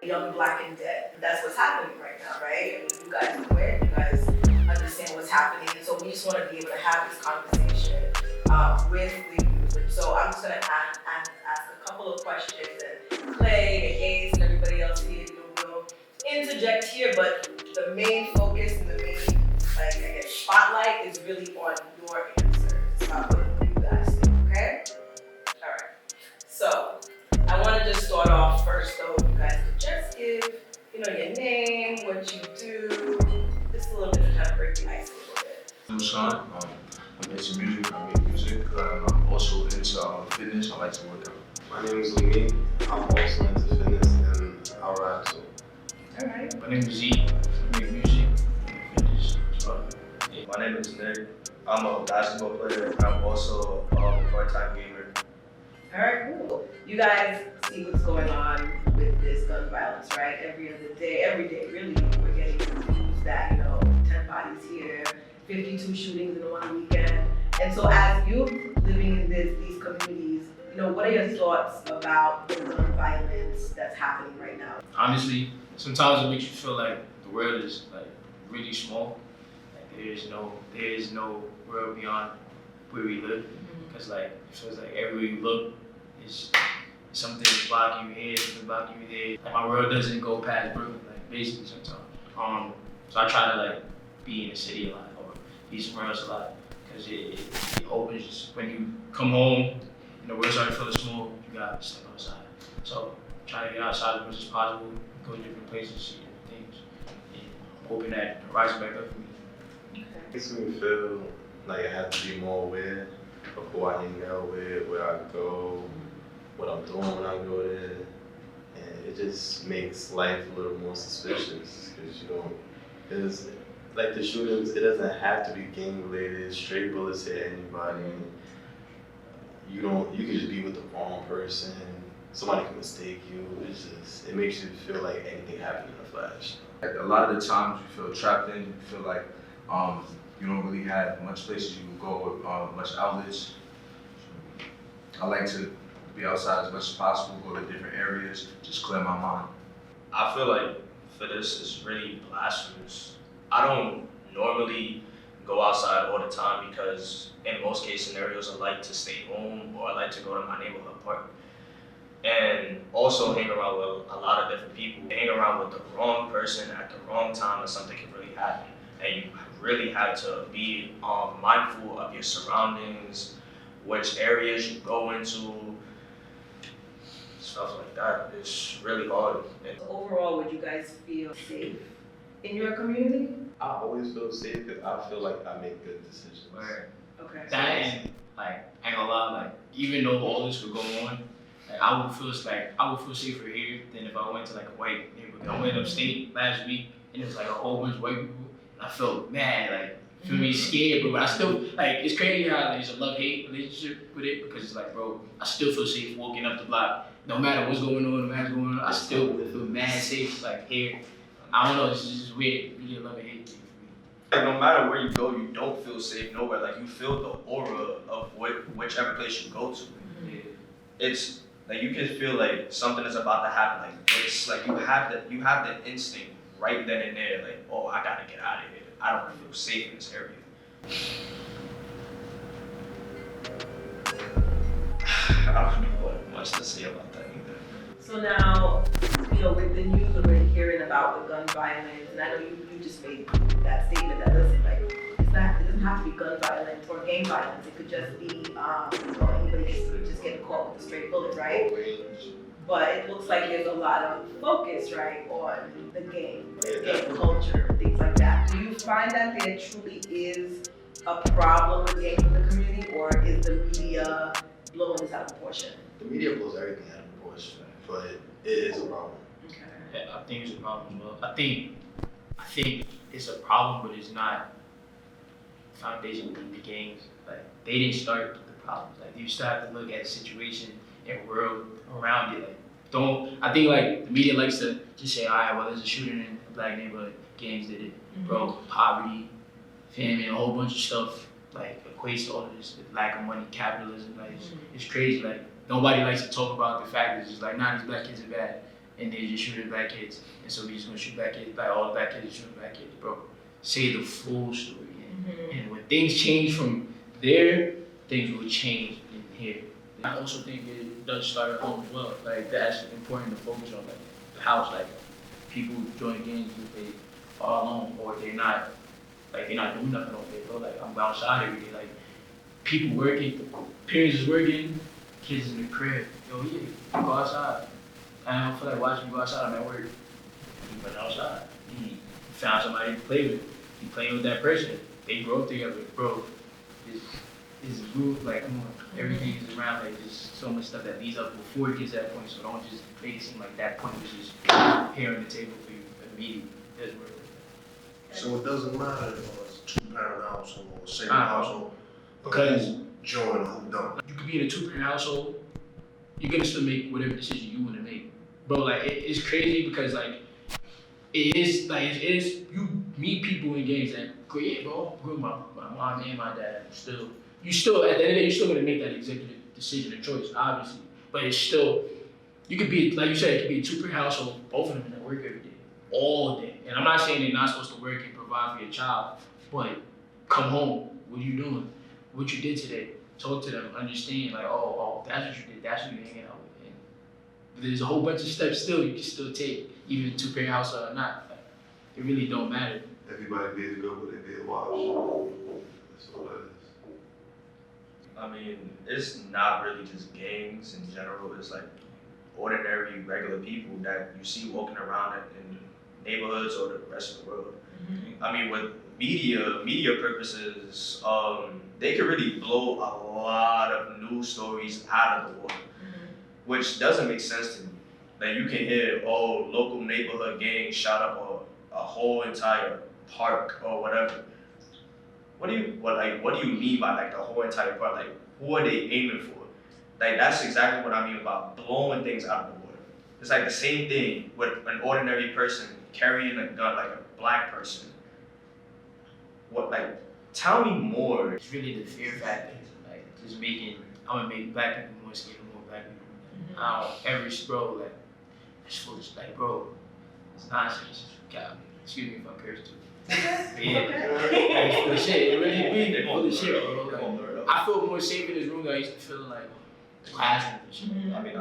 Young, Black, and Dead. That's what's happening right now, right? I mean, you guys know it, you guys understand what's happening, and so we just want to be able to have this conversation with the youth. And so I'm just going to ask a couple of questions, and Clay and Ace and everybody else here, will interject here, but the main focus and the main, like, I guess, spotlight is really on your answers. What you guys think, okay? All right. So I want to just start off first, though. You guys could just give, your name, what you do, just a little bit to kind of break the ice a little bit. I'm Sean. I'm into music. I make music. I'm also into fitness. I like to work out. My name is Lee. I'm also into fitness and I rap too. All right. My name is Z. I make music and fitness. My name is Nick. I'm a basketball player. I'm also a part-time gamer. All right, cool. You guys see what's going on with this gun violence, right? Every day, really, we're getting news that, 10 bodies here, 52 shootings in one weekend. And so as youth living in these communities, what are your thoughts about the gun violence that's happening right now? Honestly, sometimes it makes you feel like the world is like really small. Like there is no world beyond where we live. Because it feels like everywhere you look is something blocking you here, something blocking you there. Like my world doesn't go past Brooklyn, basically sometimes. So I try to be in the city a lot or be somewhere else a lot. Because it opens, when you come home and the world starts to feel small, you gotta step outside. So try to get outside as much as possible, go to different places, see different things, and I'm hoping that it rises back up for me. It makes me feel like I have to be more aware of who I hang out with, where I go, what I'm doing when I go there. And it just makes life a little more suspicious because like the shootings, it doesn't have to be gang related, straight bullets hit anybody. You can just be with the wrong person, somebody can mistake you. It makes you feel like anything happened in a flash. Like a lot of the times you feel trapped in. You feel like you don't really have much places you can go with much outlets. I like to be outside as much as possible, go to different areas, just clear my mind. I feel like for this, it's really blasphemous. I don't normally go outside all the time because in most case scenarios I like to stay home or I like to go to my neighborhood park. And also hang around with a lot of different people. Hang around with the wrong person at the wrong time and something can really happen. And you really have to be mindful of your surroundings, which areas you go into, stuff like that. It's really hard. So overall, would you guys feel safe in your community? I always feel safe because I feel like I make good decisions. Okay. That and I ain't gonna lie, even though all this would go on, I would feel safer here than if I went to a white neighborhood. I went upstate last week and it was a whole bunch of white people. And I felt mad, feel me scared, but I still it's crazy how there's a love-hate relationship with it because it's bro, I still feel safe walking up the block. No matter what's going on, I still feel mad safe here. I don't know, it's just weird, really a love and hate thing for me. No matter where you go, you don't feel safe nowhere. You feel the aura of whichever place you go to. Yeah. It's you can feel something is about to happen. It's you have the instinct right then and there. Oh, I gotta get out of here. I don't feel safe in this area. I don't know what much to say about that either. So now, with the news we're hearing about the gun violence, and I know you just made that statement that it doesn't have to be gun violence or gang violence. It could just be, anybody just getting caught with a straight bullet, right? But it looks like there's a lot of focus, right, on the gang culture, things like that. Do you find that there truly is a problem with gangs in the community, or is the media blowing this out of proportion? The media blows everything out of proportion, but it is a problem. Okay. Yeah, I think it's a problem as well. I think it's a problem, but it's not foundation in the gangs. They didn't start the problems. You still have to look at the situation and world around it. I think the media likes to just say, all right, well, there's a shooting in a black neighborhood, gangs did it. Bro, poverty, famine, a whole bunch of stuff equates to all of this, the lack of money, capitalism, it's crazy. Nobody likes to talk about the fact that it's just nah, these black kids are bad. and they just shooting black kids, and so we just gonna shoot black kids, like all the black kids are shooting black kids, bro. Say the full story, and when things change from there, things will change in here. I also think it does start at home as well. Like that's important to focus on, like the house. Like people join gangs if they are alone or they're not doing nothing over there, bro. Like I'm outside every day. Like people working, parents is working, kids in the crib. Yo, yeah, go outside. I don't feel like watching you go outside. I'm at work. He went outside. He found somebody to play with. He playing with that person. They grow up together, bro. It's group, like, come on, everything is around, like, just so much stuff that leads up before it gets to that point, so don't just make it seem like that point was just here on the table for you immediately. Doesn't work. So it doesn't matter if it's a 2-parent household or a single household, Because who join or who don't. you could be in a 2-parent household, you're gonna still make whatever decision you wanna make. Bro, like, it's crazy because, like, you meet people in games that, yeah, bro, good, my mom and my dad, you still, at the end of the day, you're still gonna make that executive decision and choice, obviously. But it's still, you could be, like you said, it could be a 2-parent household, both of them at work every day, all day. And I'm not saying they're not supposed to work and provide for your child, but come home, what are you doing? What you did today? Talk to them, understand, like, oh, that's what you did, that's what you're hanging out with. And there's a whole bunch of steps still you can still take, even 2-parent household or not. Like, it really don't matter. Everybody be good what they did watch. That's all that is. I mean, it's not really just gangs in general. It's like ordinary, regular people that you see walking around in neighborhoods or the rest of the world. I mean, with media purposes, they can really blow a lot of news stories out of the water, which doesn't make sense to me. Like you can hear, oh, local neighborhood gang shot up a whole entire park or whatever. What do you mean by like the whole entire park? Like who are they aiming for? Like that's exactly what I mean about blowing things out of the water. It's like the same thing with an ordinary person carrying a gun, like a black person. Tell me more. It's really the fear factor, like just I'm gonna make black people more scared of more black people. I don't ever, bro, like, it's full of, like, bro, it's nonsense. God, excuse me if I'm cursed too. But yeah, it's full of shit. It really be full of shit, bro. Like, I feel more safe in this room than I used to feel in, like, classroom and shit. I mean,